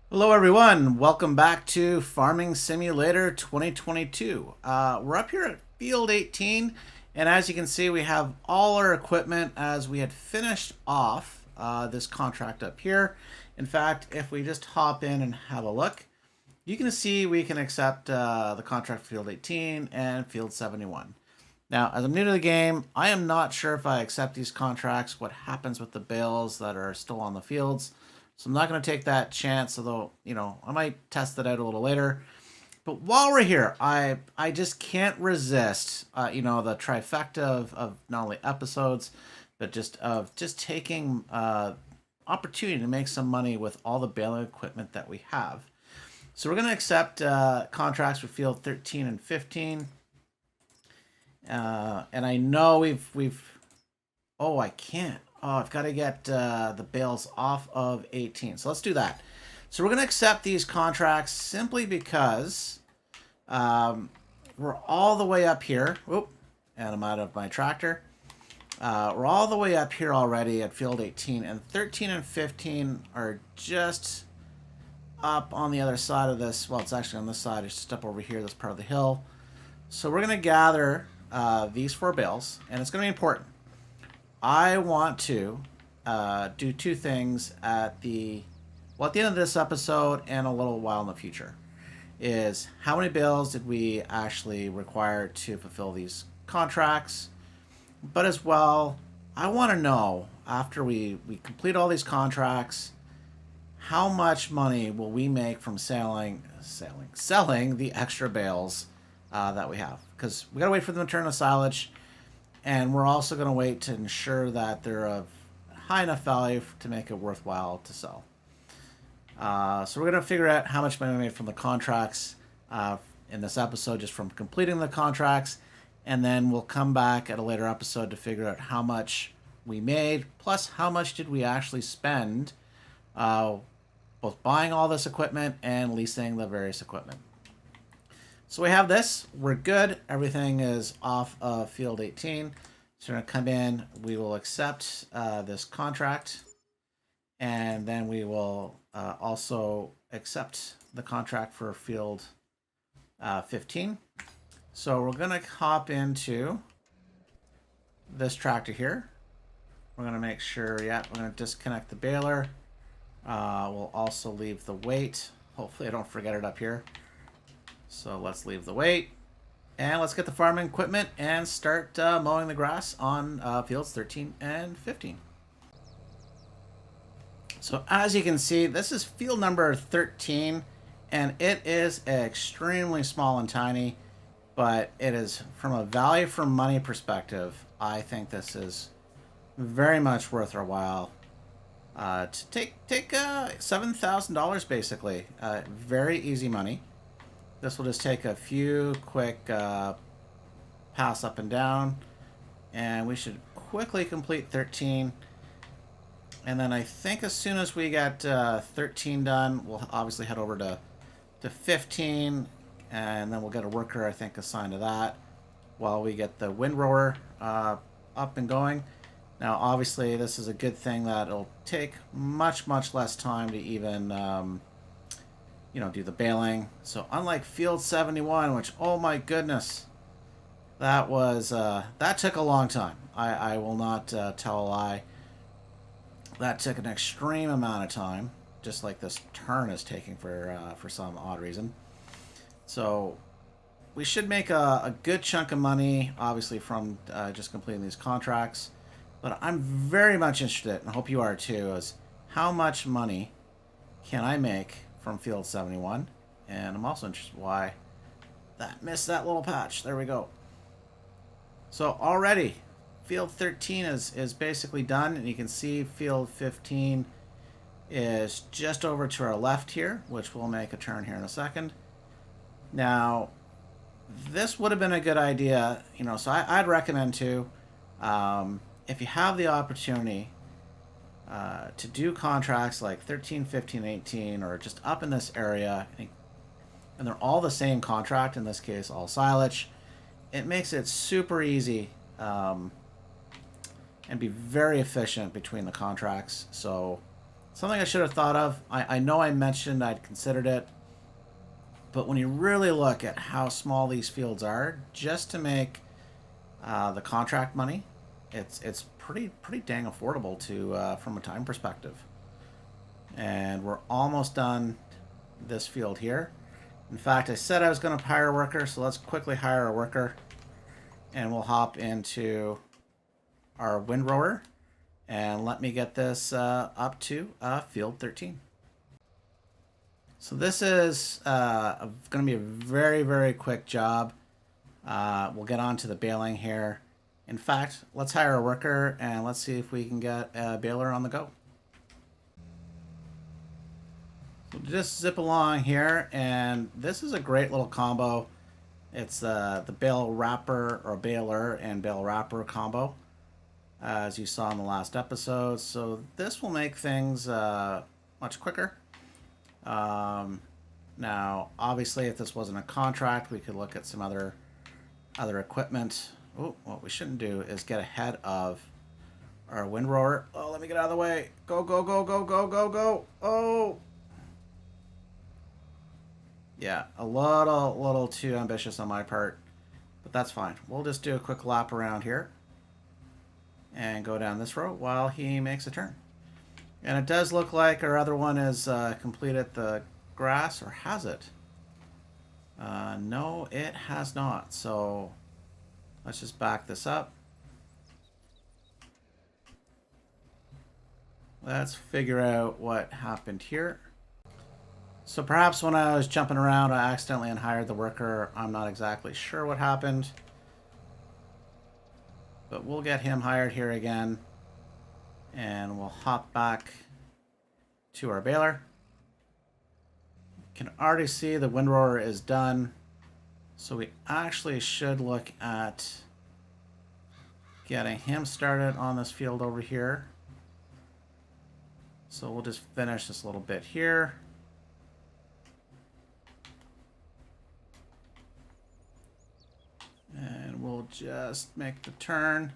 Hello everyone, welcome back to Farming Simulator 2022. We're up here at Field 18, and as you can see we have all our equipment as we had finished off this contract up here. In fact, if we just hop in and have a look, you can see we can accept the contract for Field 18 and Field 71. Now, as I'm new to the game, I am not sure if I accept these contracts, what happens with the bales that are still on the fields. So I'm not going to take that chance, although, I might test it out a little later. But while we're here, I just can't resist, the trifecta of not only episodes, but just taking opportunity to make some money with all the baling equipment that we have. So we're going to accept contracts for Field 13 and 15. And I know we've. Oh, I can't. Oh, I've got to get the bales off of 18. So let's do that. So we're going to accept these contracts simply because we're all the way up here. Oop, and I'm out of my tractor. We're all the way up here already at Field 18, and 13 and 15 are just up on the other side of this. Well, it's actually on this side. It's just up over here, this part of the hill. So we're going to gather these 4 bales, and it's going to be important. I want to do 2 things at the end of this episode and a little while in the future. Is how many bales did we actually require to fulfill these contracts? But as well, I want to know after we complete all these contracts, how much money will we make from selling the extra bales that we have? Because we gotta wait for them to turn to silage. And we're also going to wait to ensure that they're of high enough value to make it worthwhile to sell. So we're going to figure out how much money we made from the contracts in this episode, just from completing the contracts. And then we'll come back at a later episode to figure out how much we made, plus how much did we actually spend both buying all this equipment and leasing the various equipment. So we have this. We're good. Everything is off of Field 18. So we're going to come in. We will accept this contract. And then we will also accept the contract for Field 15. So we're going to hop into this tractor here. We're going to make sure, we're going to disconnect the baler. We'll also leave the weight. Hopefully I don't forget it up here. So let's leave the weight, and let's get the farming equipment and start mowing the grass on fields 13 and 15. So as you can see, this is field number 13, and it is extremely small and tiny, but it is, from a value for money perspective, I think this is very much worth our while to take $7,000 basically. Very easy money. This will just take a few quick pass up and down, and we should quickly complete 13. And then I think as soon as we get 13 done, we'll obviously head over to 15, and then we'll get a worker, I think, assigned to that while we get the windrower up and going. Now, obviously, this is a good thing that it'll take much less time to even do the baling. So unlike Field 71, which, oh my goodness, that was that took a long time. I will not tell a lie. That took an extreme amount of time, just like this turn is taking for some odd reason. So we should make a good chunk of money, obviously, from just completing these contracts. But I'm very much interested, and I hope you are too, is how much money can I make from Field 71, and I'm also interested why that missed that little patch. There we go. So already Field 13 is basically done, and you can see Field 15 is just over to our left here, which we'll make a turn here in a second. Now, this would have been a good idea, so I'd recommend too, if you have the opportunity to do contracts like 13, 15, 18, or just up in this area, I think, and they're all the same contract, in this case, all silage, it makes it super easy and be very efficient between the contracts. So Something I should have thought of. I know I mentioned I'd considered it, but when you really look at how small these fields are, just to make the contract money, it's pretty dang affordable to from a time perspective. And we're almost done this field here. In fact, I said I was going to hire a worker, so let's quickly hire a worker. And we'll hop into our windrower. And let me get this up to field 13. So this is going to be a very quick job. We'll get on to the baling here. In fact, let's hire a worker and let's see if we can get a baler on the go. So just zip along here, and this is a great little combo. It's the bale wrapper or baler and bale wrapper combo, as you saw in the last episode. So this will make things much quicker. Now, obviously, if this wasn't a contract, we could look at some other equipment. Oh, what we shouldn't do is get ahead of our windrower. Oh, let me get out of the way. Go, go, go, go, go, go, go. Oh. Yeah, a little too ambitious on my part, but that's fine. We'll just do a quick lap around here and go down this row while he makes a turn. And it does look like our other one has completed the grass, or has it? No, it has not. So let's just back this up. Let's figure out what happened here. So perhaps when I was jumping around, I accidentally unhired the worker. I'm not exactly sure what happened. But we'll get him hired here again. And we'll hop back to our baler. You can already see the windrower is done. So we actually should look at getting him started on this field over here. So we'll just finish this little bit here. And we'll just make the turn.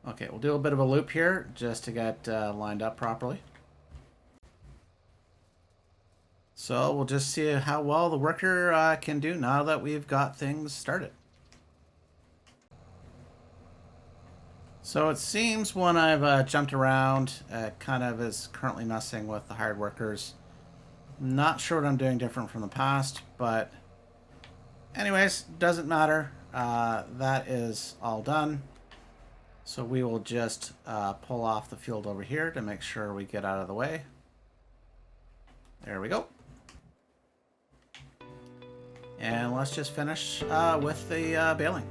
Okay, we'll do a bit of a loop here just to get lined up properly. So we'll just see how well the worker can do now that we've got things started. So it seems when I've jumped around, it kind of is currently messing with the hired workers. Not sure what I'm doing different from the past, but anyways, doesn't matter. That is all done. So we will just pull off the field over here to make sure we get out of the way. There we go. And let's just finish with the baling.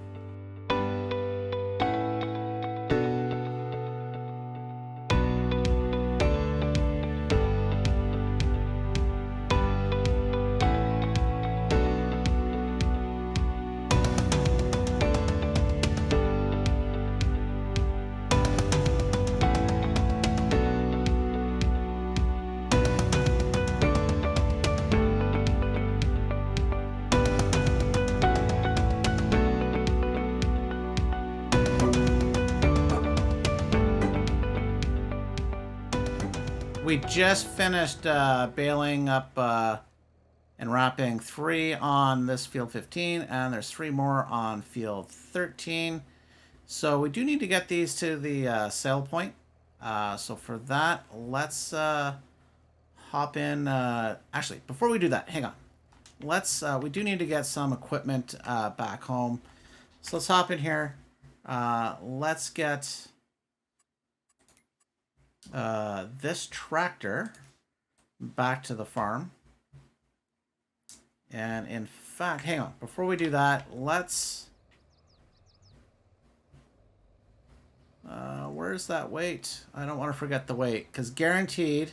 We just finished baling up and wrapping 3 on this field 15, and there's 3 more on field 13. So we do need to get these to the sail point. So for that, let's hop in. Actually, before we do that, hang on. We do need to get some equipment back home. So let's hop in here. Let's get this tractor back to the farm. And in fact, hang on, before we do that, let's where's that weight? I don't want to forget the weight, because guaranteed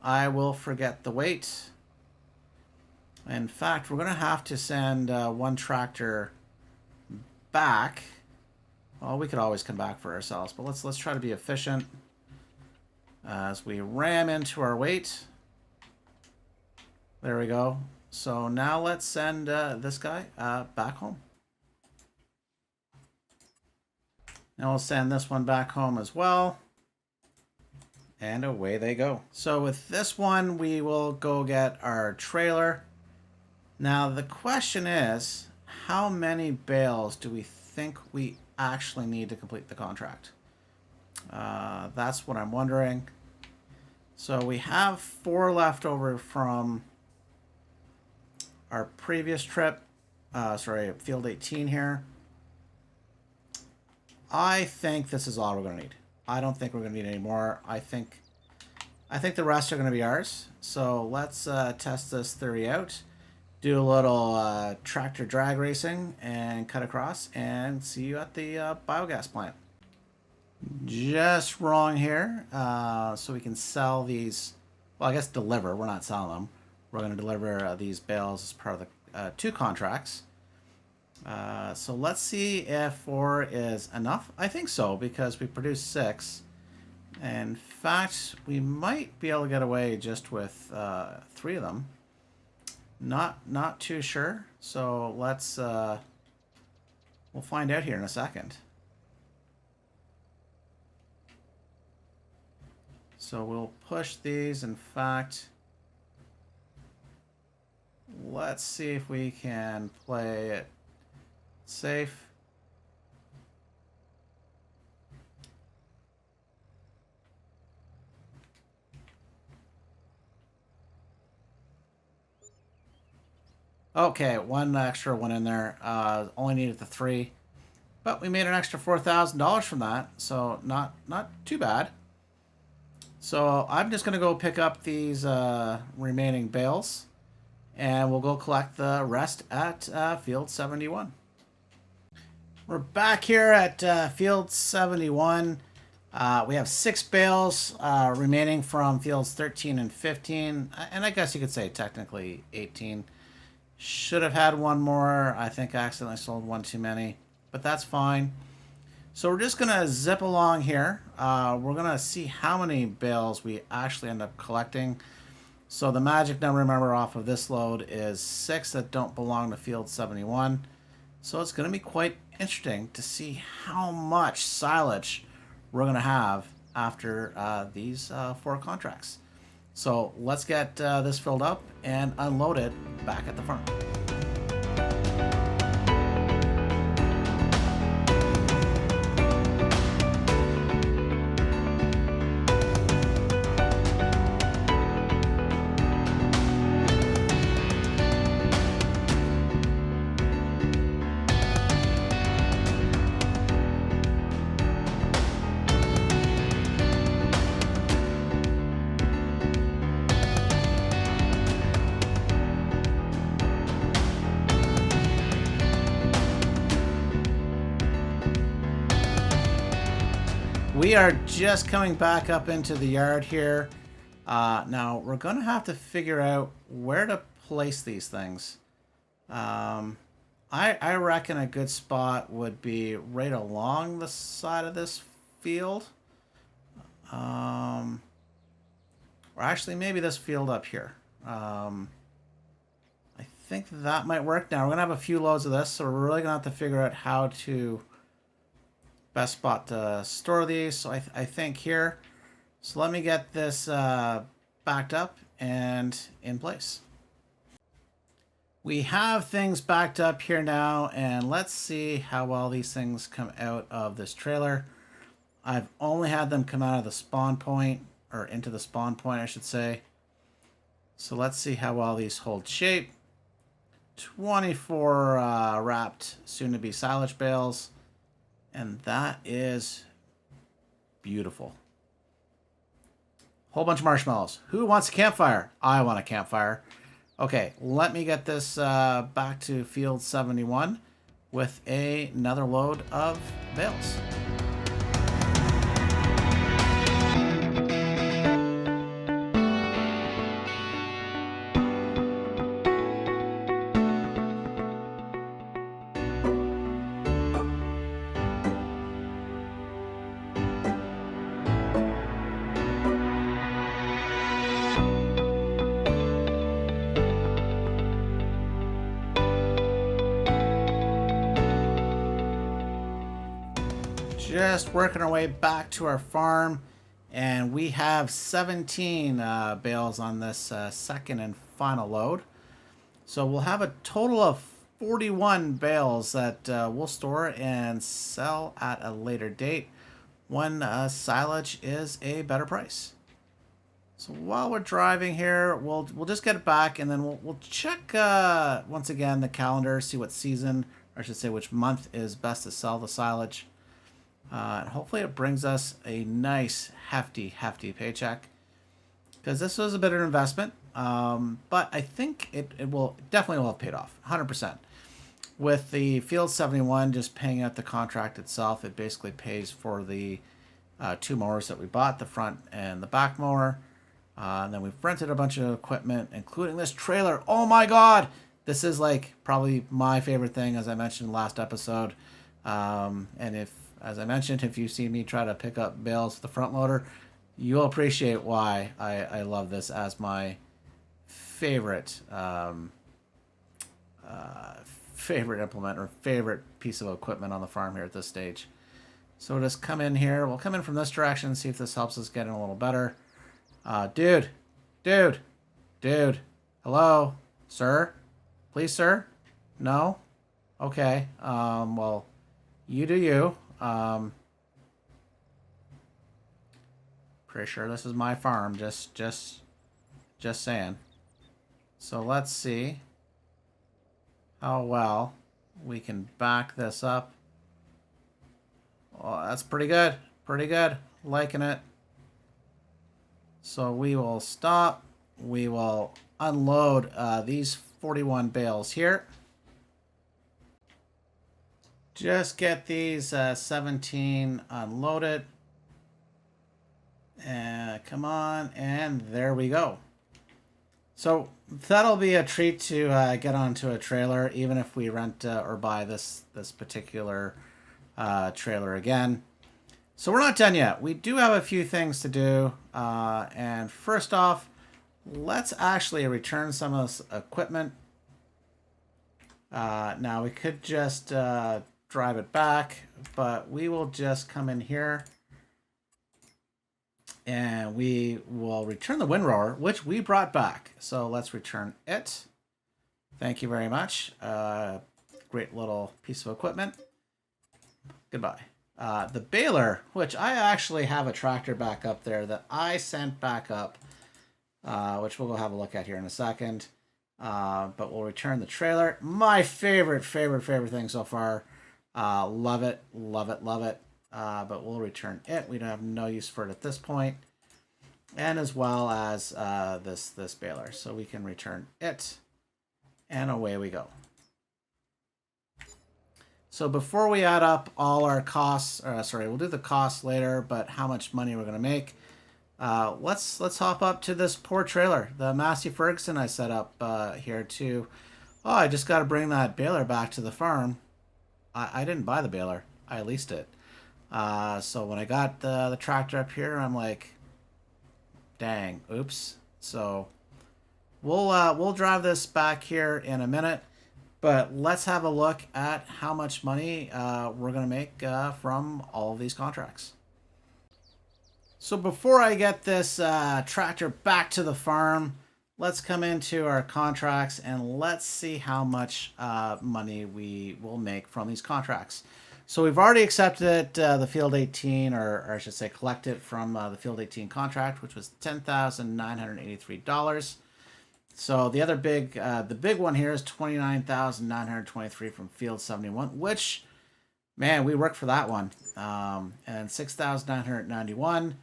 I will forget the weight. In fact, we're going to have to send one tractor back. Well, we could always come back for ourselves, but let's try to be efficient as we ram into our weight. There we go. So now let's send this guy back home. Now we'll send this one back home as well. And away they go. So with this one, we will go get our trailer. Now the question is, how many bales do we think we actually need to complete the contract? That's what I'm wondering. So we have 4 left over from our previous trip. Sorry, field 18 here. I think this is all we're going to need. I don't think we're going to need any more. I think the rest are going to be ours. So let's test this theory out. Do a little tractor drag racing and cut across, and see you at the biogas plant. Just wrong here. So we can sell these. Well, I guess deliver. We're not selling them. We're going to deliver these bales as part of the 2 contracts. So let's see if 4 is enough. I think so, because we produced 6. In fact, we might be able to get away just with 3 of them. Not too sure. So let's we'll find out here in a second. So we'll push these. In fact, let's see if we can play it safe. Okay, 1 extra went in there. Only needed the 3, but we made an extra $4,000 from that, so not too bad. So I'm just gonna go pick up these remaining bales, and we'll go collect the rest at field 71. We're back here at field 71. We have 6 bales remaining from fields 13 and 15, and I guess you could say technically 18. Should have had 1 more. I think I accidentally sold 1 too many, but that's fine. So we're just going to zip along here. We're going to see how many bales we actually end up collecting. So the magic number, remember, off of this load is 6 that don't belong to field 71. So it's going to be quite interesting to see how much silage we're going to have after these 4 contracts. So let's get this filled up and unload it back at the farm. We are just coming back up into the yard here. Now we're gonna have to figure out where to place these things. I reckon a good spot would be right along the side of this field. Or actually maybe this field up here. I think that might work. Now we're gonna have a few loads of this, so we're really gonna have to figure out how to best spot to store these. So I think here. So let me get this backed up and in place. We have things backed up here now, and let's see how well these things come out of this trailer. I've only had them come out of the spawn point, or into the spawn point, I should say. So let's see how well these hold shape. 24 wrapped, soon to be silage bales. And that is beautiful. Whole bunch of marshmallows. Who wants a campfire? I want a campfire. Okay, let me get this back to field 71 with another load of bales. Just working our way back to our farm, And we have 17 bales on this second and final load. So we'll have a total of 41 bales that we'll store and sell at a later date when silage is a better price. So while we're driving here, we'll just get it back, and then we'll check once again the calendar, see what season, or I should say which month is best to sell the silage. And hopefully it brings us a nice hefty paycheck, because this was a bit of an investment, but I think it will definitely will have paid off 100%. With the Field 71 just paying out the contract itself, it basically pays for the 2 mowers that we bought, the front and the back mower. And then we've rented a bunch of equipment, including this trailer. Oh my God! This is like probably my favorite thing, as I mentioned last episode. And as I mentioned, if you've seen me try to pick up bales with the front loader, you'll appreciate why I love this as my favorite favorite implement or favorite piece of equipment on the farm here at this stage. So we'll just come in here. We'll come in from this direction and see if this helps us get in a little better. Dude, hello, sir, please, sir. No, okay. Well, you do you. Pretty sure this is my farm. Just saying. So let's see how well we can back this up. Oh, that's pretty good. Pretty good. Liking it. So we will stop. We will unload these 41 bales here. Just get these 17 unloaded. And come on, and there we go. So that'll be a treat to get onto a trailer, even if we rent or buy this particular trailer again. So we're not done yet. We do have a few things to do. And first off, let's actually return some of this equipment. Now we could just drive it back, but we will just come in here and we will return the windrower, which we brought back. So let's return it. Thank you very much. Great little piece of equipment. Goodbye. The baler, which I actually have a tractor back up there that I sent back up, which we'll go have a look at here in a second. But we'll return the trailer. My favorite thing so far. Love it. But we'll return it. We don't have no use for it at this point. And as well as this baler. So we can return it. And away we go. So before we add up all our costs, we'll do the costs later, but how much money we're going to make. Let's hop up to this poor trailer, the Massey Ferguson I set up here too. Oh, I just got to bring that baler back to the farm. I didn't buy the baler. I leased it. So when I got the tractor up here, I'm like, dang, oops. So we'll drive this back here in a minute. But let's have a look at how much money we're going to make from all of these contracts. So before I get this tractor back to the farm, let's come into our contracts and let's see how much money we will make from these contracts. So we've already accepted the Field 18, or I should say collected from the Field 18 contract, which was $10,983. So the other the big one here is $29,923 from Field 71, which, man, we worked for that one. And $6,991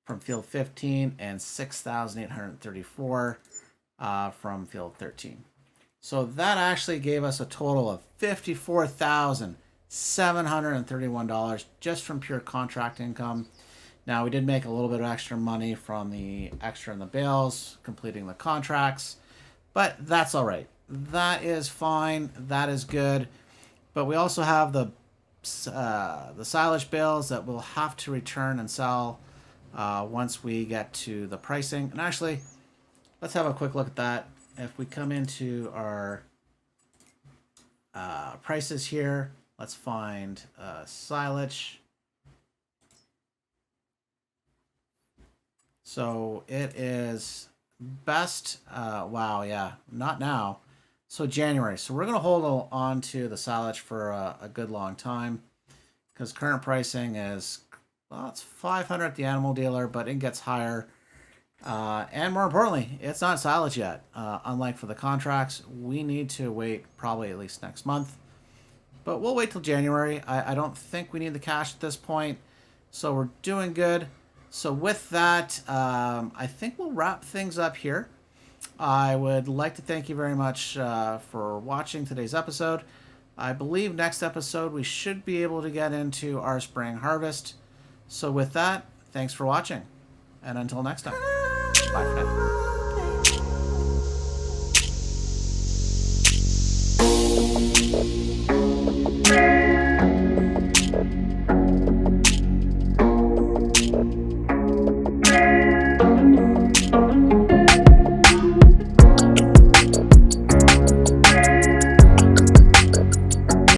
from Field 15 and $6,834 from Field 13. So that actually gave us a total of $54,731 just from pure contract income. Now, we did make a little bit of extra money from the extra in the bales, completing the contracts. But that's all right. That is fine. That is good. But we also have the silage bales that we'll have to return and sell once we get to the pricing. And actually, let's have a quick look at that. If we come into our prices here, let's find silage. So it is best. Wow, yeah, not now. So January. So we're gonna hold on to the silage for a good long time because current pricing is, well, it's 500 at the animal dealer, but it gets higher. And more importantly, it's not silage yet. Unlike for the contracts, we need to wait probably at least next month. But we'll wait till January. I don't think we need the cash at this point. So we're doing good. So with that, I think we'll wrap things up here. I would like to thank you very much for watching today's episode. I believe next episode we should be able to get into our spring harvest. So with that, thanks for watching. And until next time, bye for now.